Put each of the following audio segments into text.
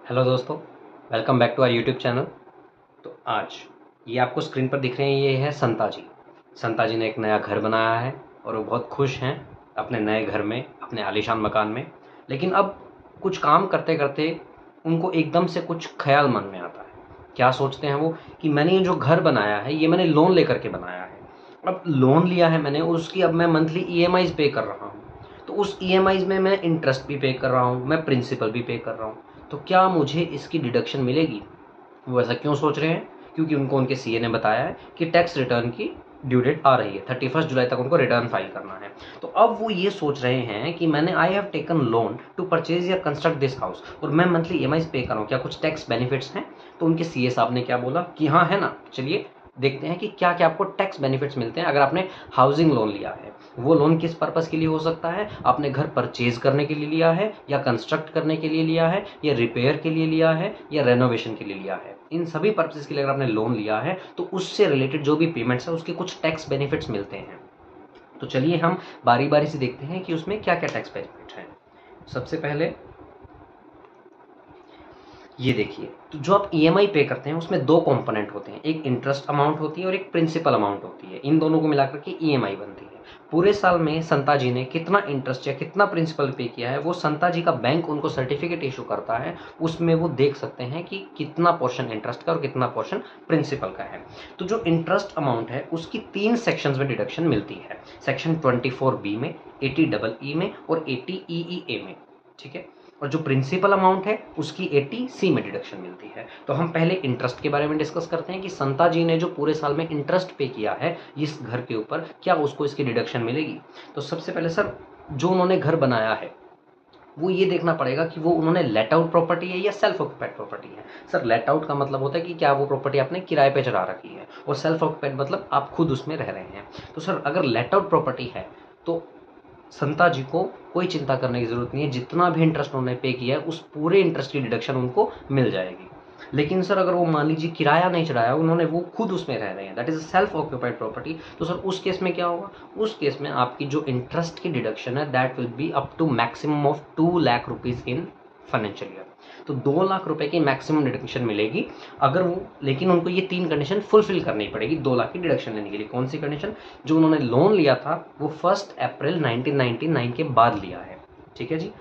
Hello दोस्तों, welcome back to our YouTube channel. तो आज ये आपको स्क्रीन पर दिख रहे हैं, ये है संता जी। संता जी ने एक नया घर बनाया है और वो बहुत खुश हैं अपने नए घर में, अपने आलीशान मकान में। लेकिन अब कुछ काम करते करते उनको एकदम से कुछ ख्याल मन में आता है। क्या सोचते हैं वो कि मैंने ये जो घर बनाया है ये मैंने लोन लेकर के बनाया है। अब लोन लिया है मैंने, उसकी अब मैं मंथली ईएमआईज पे कर रहा हूँ। तो उस ईएमआईज में मैं इंटरेस्ट भी पे कर रहा हूँ, मैं प्रिंसिपल भी पे कर रहा हूँ। तो क्या मुझे इसकी डिडक्शन मिलेगी? वो ऐसा क्यों सोच रहे हैं? क्योंकि उनको उनके सीए ने बताया है कि टैक्स रिटर्न की ड्यू डेट आ रही है, 31 जुलाई तक उनको रिटर्न फाइल करना है। तो अब वो ये सोच रहे हैं कि मैंने I have taken loan to purchase या कंस्ट्रक्ट दिस हाउस और मैं मंथली ईएमआईज पे कर रहा हूँ, क्या कुछ टैक्स बेनिफिट्स हैं? तो उनके सीए साहब ने क्या बोला कि हाँ है ना, चलिए देखते हैं कि क्या क्या आपको टैक्स बेनिफिट्स मिलते हैं अगर आपने हाउसिंग लोन लिया है। वो लोन किस पर्पस के लिए हो सकता है? आपने घर परचेज करने के लिए लिया है, या कंस्ट्रक्ट करने के लिए लिया है, या रिपेयर के लिए लिया है, या रेनोवेशन के लिए लिया है। इन सभी पर्पसेस के लिए अगर आपने लोन लिया है तो उससे रिलेटेड जो भी पेमेंट्स है उसके कुछ टैक्स बेनिफिट्स मिलते हैं। तो चलिए हम बारी बारी से देखते हैं कि उसमें क्या क्या टैक्स बेनिफिट है। सबसे पहले ये देखिए, तो जो आप ईएमआई पे करते हैं उसमें दो कंपोनेंट होते हैं, एक इंटरेस्ट अमाउंट होती है और एक प्रिंसिपल अमाउंट होती है। इन दोनों को मिलाकर के ईएमआई बनती है। पूरे साल में संता जी ने कितना इंटरेस्ट या कितना प्रिंसिपल पे किया है वो संता जी का बैंक उनको सर्टिफिकेट इशू करता है, उसमें वो देख सकते हैं कि कितना पोर्शन इंटरेस्ट का और कितना पोर्शन प्रिंसिपल का है। तो जो इंटरेस्ट अमाउंट है उसकी 3 सेक्शंस में डिडक्शन मिलती है, सेक्शन 24B में, 80EE में और 80EEA में। ठीक है। और जो प्रिंसिपल अमाउंट है उसकी 80C में डिडक्शन मिलती है। तो हम पहले इंटरेस्ट के बारे में डिस्कस करते हैं कि संता जी ने जो पूरे साल में इंटरेस्ट पे किया है इस घर के ऊपर, क्या उसको इसकी डिडक्शन मिलेगी? तो सबसे पहले सर, जो उन्होंने घर बनाया है वो ये देखना पड़ेगा कि वो उन्होंने लेट आउट प्रॉपर्टी है या सेल्फ ऑक्यूपाइड प्रॉपर्टी है। सर, लेट आउट का मतलब होता है कि क्या वो प्रॉपर्टी आपने किराए पे चढ़ा रखी है, और सेल्फ ऑक्यूपाइड मतलब आप खुद उसमें रह रहे हैं। तो सर, अगर लेट आउट प्रॉपर्टी है तो संता जी को कोई चिंता करने की ज़रूरत नहीं है, जितना भी इंटरेस्ट उन्होंने पे किया है उस पूरे इंटरेस्ट की डिडक्शन उनको मिल जाएगी। लेकिन सर, अगर वो मान लीजिए किराया नहीं चढ़ाया उन्होंने, वो खुद उसमें रह रहे हैं, that is self occupied property, तो सर उस केस में क्या होगा? उस केस में आपकी जो इंटरेस्ट की डिडक्शन है that will be up to maximum of 2 lakh rupees in financial year. तो 2 लाख रुपए की मैक्सिमम डिडक्शन मिलेगी अगर वो, लेकिन उनको ये 3 कंडीशन फुलफिल करनी पड़ेगी 2 लाख की डिडक्शन लेने के लिए। कौन सी कंडीशन? जो उन्होंने लोन लिया था वो 1 अप्रैल 1999 के बाद लिया है। ठीक है जी।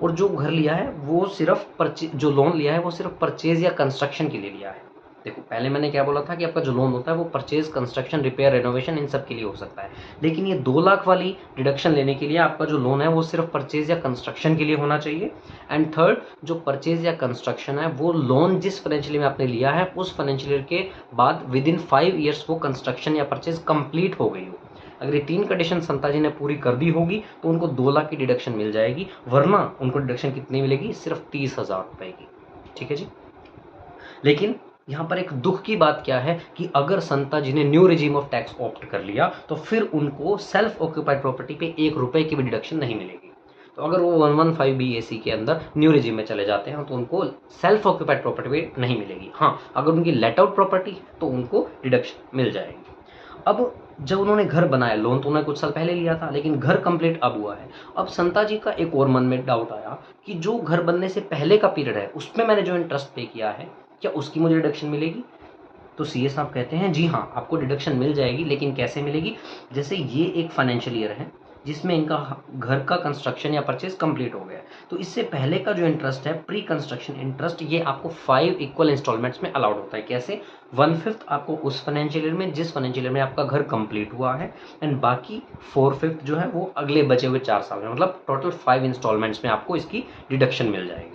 और जो घर लिया है वो सिर्फ जो लोन लिया है वो सिर्फ परचेज या कंस्ट्रक्शन के लिए लिया है। देखो, पहले मैंने क्या बोला था कि आपका जो लोन होता है वो परचेज, कंस्ट्रक्शन, रिपेयर, रेनोवेशन इन सब के लिए हो सकता है। लेकिन ये 2 लाख वाली डिडक्शन लेने के लिए आपका जो लोन है वो सिर्फ परचेज या कंस्ट्रक्शन के लिए होना चाहिए। एंड थर्ड, जो परचेज या कंस्ट्रक्शन है वो लोन जिस फाइनेंशियल में आपने लिया है उस फाइनेंशियल ईयर के बाद विद इन 5 ईयर्स वो कंस्ट्रक्शन या परचेज कंप्लीट हो गई हो। अगर ये 3 कंडीशन संता जी ने पूरी कर दी होगी तो उनको 2 लाख की डिडक्शन मिल जाएगी, वरना उनको डिडक्शन कितनी मिलेगी? सिर्फ 30,000 रुपए की। ठीक है जी। लेकिन यहाँ पर एक दुख की बात क्या है कि अगर संता जी ने new regime of tax opt कर लिया तो फिर उनको सेल्फ ऑक्यूपाइड प्रॉपर्टी पे 1 रुपए की भी डिडक्शन नहीं मिलेगी। तो अगर वो 115BAC के अंदर न्यू रिजीम में चले जाते हैं तो उनको सेल्फ ऑक्यूपाइड प्रॉपर्टी पे नहीं मिलेगी। हाँ, अगर उनकी लेट आउट प्रॉपर्टी तो उनको डिडक्शन मिल जाएगी। अब जब उन्होंने घर बनाया, लोन तो उन्होंने कुछ साल पहले लिया था लेकिन घर कंप्लीट अब हुआ है। अब संता जी का एक और मन में डाउट आया कि जो घर बनने से पहले का पीरियड है उसमें मैंने जो इंटरेस्ट पे किया है क्या उसकी मुझे डिडक्शन मिलेगी? तो सीए साहब कहते हैं जी हाँ, आपको डिडक्शन मिल जाएगी, लेकिन कैसे मिलेगी? जैसे ये एक फाइनेंशियल ईयर है जिसमें इनका घर का कंस्ट्रक्शन या परचेज कंप्लीट हो गया है, तो इससे पहले का जो इंटरेस्ट है, प्री कंस्ट्रक्शन इंटरेस्ट, ये आपको 5 इक्वल इंस्टॉलमेंट्स में अलाउड होता है। कैसे? 1/5 आपको उस फाइनेंशियल ईयर में जिस फाइनेंशियल ईयर में आपका घर कंप्लीट हुआ है, एंड बाकी 4/5 जो है वो अगले बचे हुए 4 साल में, मतलब टोटल 5 इंस्टॉलमेंट्स में आपको इसकी डिडक्शन मिल जाएगी।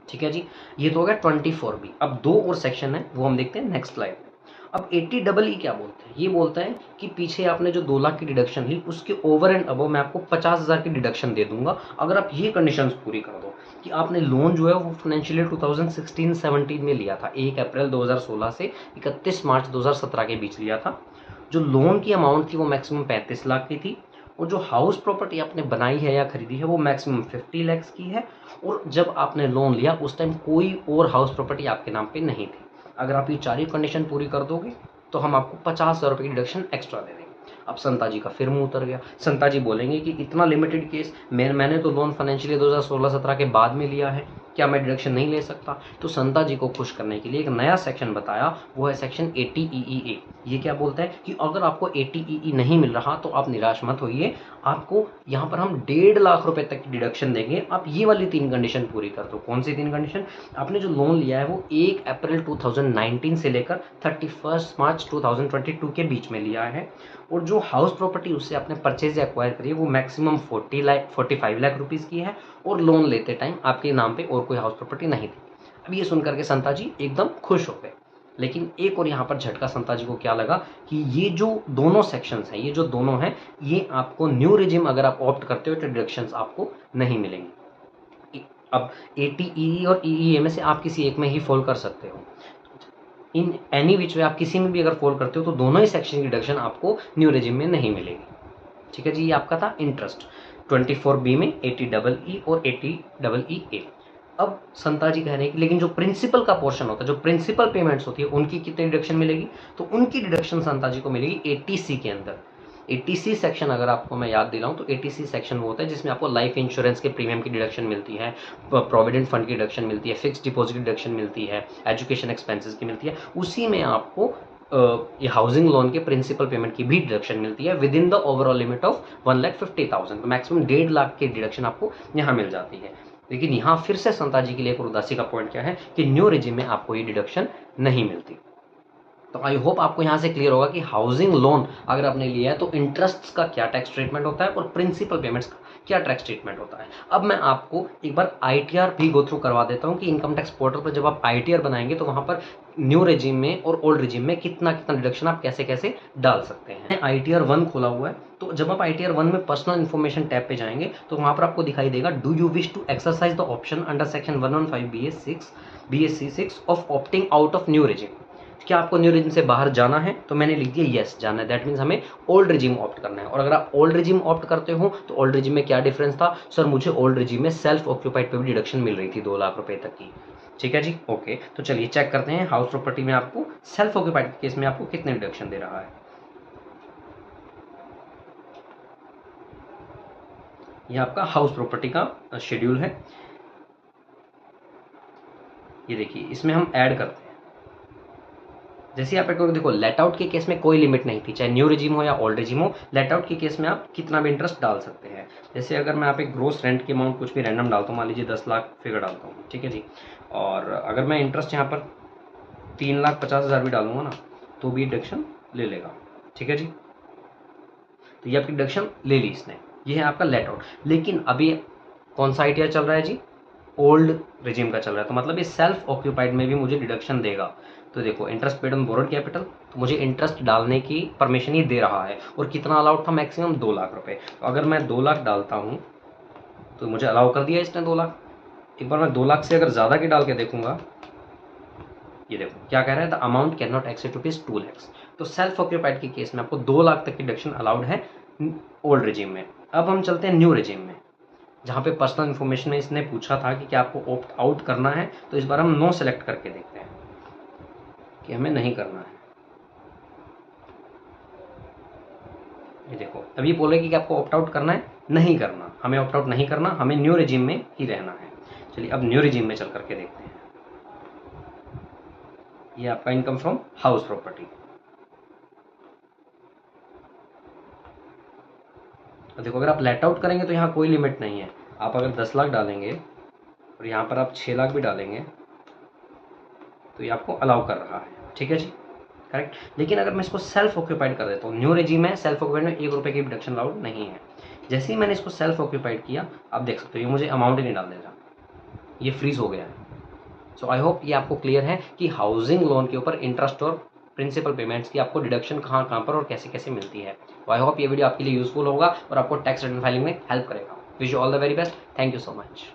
ठीक है जी। ये तो हो गया 24B। अब 2 और सेक्शन है वो हम देखते हैं नेक्स्ट स्लाइड में। अब 80EE क्या बोलते हैं? ये बोलता है कि पीछे आपने जो 2 लाख की डिडक्शन ली उसके ओवर एंड अबव मैं आपको 50,000 की डिडक्शन दे दूंगा अगर आप ये कंडीशंस पूरी कर दो कि आपने लोन जो है वो फाइनेंशियल ईयर 2016-17 में लिया था, 1 अप्रैल 2016 से 31 मार्च 2017 के बीच लिया था। जो लोन की अमाउंट थी वो मैक्सिमम 35 लाख की थी, और जो हाउस प्रॉपर्टी आपने बनाई है या खरीदी है वो मैक्सिमम 50 लाख की है। और जब आपने लोन लिया उस टाइम कोई और हाउस प्रॉपर्टी आपके नाम पे नहीं थी। अगर आप ये 4 ही कंडीशन पूरी कर दोगे तो हम आपको 50,000 रुपये की डिडक्शन एक्स्ट्रा दे देंगे। अब संता जी का फिर मुंह उतर गया। संता जी बोलेंगे कि इतना लिमिटेड केस, मैंने तो लोन फाइनेंशियल 2016-17 के बाद में लिया है, क्या मैं डिडक्शन नहीं ले सकता? तो संता जी को खुश करने के लिए एक नया सेक्शन बताया, वो है सेक्शन 80EE। ये क्या बोलता है कि अगर आपको 80EE नहीं मिल रहा तो आप निराश मत होइए, आपको यहाँ पर हम 1.5 लाख रुपए तक की डिडक्शन देंगे, आप ये वाली 3 कंडीशन पूरी कर दो। कौन सी 3 कंडीशन? आपने जो लोन लिया है वो 1 अप्रैल 2019 से लेकर 31 मार्च 2022 के बीच में लिया है, और जो हाउस प्रॉपर्टी उससे आपने परचेज एक्वायर करी है वो मैक्सिमम 45 लाख रुपीज़ की है, और लोन लेते टाइम आपके नाम पे और कोई हाउस प्रॉपर्टी नहीं थी। अब ये सुनकर के संता जी एकदम खुश हो गए। लेकिन एक और यहाँ पर झटका संता जी को क्या लगा कि ये जो दोनों सेक्शंस हैं, ये जो दोनों हैं, ये आपको न्यू रिजिम अगर आप ऑप्ट करते हो तो डिडक्शंस आपको नहीं मिलेंगी। अब 80EE और EE में से आप किसी एक में ही फॉल कर सकते हो। इन एनी विच वे आप किसी में भी अगर फॉल करते हो तो दोनों ही सेक्शन की डिडक्शन आपको न्यू रिजिम में नहीं मिलेगी। ठीक है जी, ये आपका था इंटरेस्ट 24B में 80EE और 80EE। अब संता जी कह रहे हैं कि लेकिन जो प्रिंसिपल का पोर्शन होता है, जो प्रिंसिपल पेमेंट्स होती है, उनकी कितनी डिडक्शन मिलेगी? तो उनकी डिडक्शन संता जी को मिलेगी 80C के अंदर। 80C सेक्शन अगर आपको मैं याद दिलाऊं तो 80C सेक्शन वो होता है जिसमें आपको लाइफ इंश्योरेंस के प्रीमियम की डिडक्शन मिलती है, प्रोविडेंट फंड की डिडक्शन मिलती है, फिक्स्ड डिपॉजिट की डिडक्शन मिलती है, एजुकेशन एक्सपेंसेस की मिलती है। उसी में आपको ये हाउसिंग लोन के प्रिंसिपल पेमेंट की भी डिडक्शन मिलती है with in the overall limit of 1,50,000। तो मैक्सिमम 1.5 लाख की डिडक्शन आपको यहाँ मिल जाती है। लेकिन यहाँ फिर से संता जी के लिए एक उदासी का पॉइंट क्या है कि न्यू रिजिम में आपको ये डिडक्शन नहीं मिलती। तो आई होप आपको यहाँ से क्लियर होगा कि हाउसिंग लोन अगर आपने लिया है तो इंटरेस्ट का क्या टैक्स ट्रीटमेंट होता है और प्रिंसिपल पेमेंट्स का क्या टैक्स ट्रीटमेंट होता है। अब मैं आपको एक बार ITR भी गो थ्रू करवा देता हूँ कि इनकम टैक्स पोर्टल पर जब आप ITR बनाएंगे तो वहाँ पर न्यू रेजिम में और ओल्ड रेजिम में कितना कितना डिडक्शन आप कैसे कैसे डाल सकते हैं। ITR 1 खोला हुआ है, तो जब आप ITR 1 में पर्सनल इन्फॉर्मेशन टैब पे जाएंगे तो वहाँ पर आपको दिखाई देगा do you wish to exercise the option under section 115 BSc 6 of opting out of new regime. क्या आपको न्यू रेजिम से बाहर जाना है? तो मैंने लिख दिया यस जाना है, दैट मीन्स हमें ओल्ड रेजिम ऑप्ट करना है। और अगर आप ओल्ड रेजिम ऑप्ट करते हो तो ओल्ड रेजिम में क्या डिफरेंस था? सर मुझे ओल्ड रेजिम में सेल्फ ऑक्यूपाइड पे भी डिडक्शन मिल रही थी 2 लाख रुपए तक की। ठीक है जी, ओके। तो चलिए चेक करते हैं हाउस प्रॉपर्टी में आपको सेल्फ ऑक्यूपाइड केस में आपको कितने डिडक्शन दे रहा है। ये आपका हाउस प्रॉपर्टी का शेड्यूल है। ये देखिए इसमें हम ऐड करते हैं। जैसे आप देखो लेट आउट के केस में कोई लिमिट नहीं थी, चाहे न्यू रेजिम हो या ओल्ड रेजिम हो, लेट आउट के केस में आप कितना भी इंटरेस्ट डाल सकते हैं। जैसे अगर मैं आप एक ग्रोस रेंट की अमाउंट कुछ भी रैंडम डालता हूँ, मान लीजिए 10 लाख फिगर डालता हूँ, ठीक है जी, और अगर मैं इंटरेस्ट यहाँ पर 3,50,000 भी डालूंगा ना तो भी डिडक्शन ले लेगा। ठीक है जी, तो ये आपकी डिडक्शन ले ली इसने, ये है आपका लेट आउट। लेकिन अभी कौन सा ITR चल रहा है जी? ओल्ड रेजिम का चल रहा है, तो मतलब ये सेल्फ ऑक्यूपाइड में भी मुझे डिडक्शन देगा। तो देखो interest paid on borrowed capital, तो मुझे इंटरेस्ट डालने की परमिशन ही दे रहा है, और कितना अलाउड था? मैक्सिमम 2 लाख रुपए। तो अगर मैं 2 लाख डालता हूँ तो मुझे अलाउ कर दिया इसने 2 लाख। एक बार मैं 2 लाख से अगर ज़्यादा की डाल के देखूंगा, ये देखो क्या कह रहा है, the amount can not exceed ₹2 lakh. तो सेल्फ ऑक्यूपाइड के केस में आपको 2 लाख तक की डिडक्शन अलाउड है ओल्ड रेजिम में। अब हम चलते हैं न्यू रेजिम में, जहाँ पे पर्सनल इन्फॉर्मेशन में इसने पूछा था कि क्या आपको ऑप्ट आउट करना है, तो इस बार हम नो सेलेक्ट करके देखते हैं कि हमें नहीं करना है। ये देखो अभी बोले कि आपको ऑप्ट आउट करना है, नहीं करना, हमें ऑप्ट आउट नहीं करना, हमें न्यू रेजिम में ही रहना है। चलिए अब न्यू रेजिम में चल करके देखते हैं। ये आपका इनकम फ्रॉम हाउस प्रॉपर्टी। देखो अगर आप लेट आउट करेंगे तो यहाँ कोई लिमिट नहीं है, आप अगर 10 लाख डालेंगे और यहाँ पर आप 6 लाख भी डालेंगे तो ये आपको अलाउ कर रहा है। ठीक है जी, करेक्ट। लेकिन अगर मैं इसको सेल्फ ऑक्यूपाइड कर देता हूँ, न्यू रेजिम में सेल्फ ऑक्यूपाइड में 1 रुपये की डिडक्शन अलाउड नहीं है। जैसे ही मैंने इसको सेल्फ ऑक्यूपाइड किया, आप देख सकते हो ये मुझे अमाउंट ही नहीं डाल देगा, ये फ्रीज हो गया है। सो आई होप ये आपको क्लियर है कि हाउसिंग लोन के ऊपर इंटरेस्ट और प्रिंसिपल पेमेंट्स की आपको डिडक्शन कहाँ कहाँ पर और कैसे कैसे मिलती है। तो आई होप ये वीडियो आपके लिए यूजफुल होगा और आपको टैक्स रिटर्न फाइलिंग में हेल्प करेगा। Wish you all the very best, thank you so much.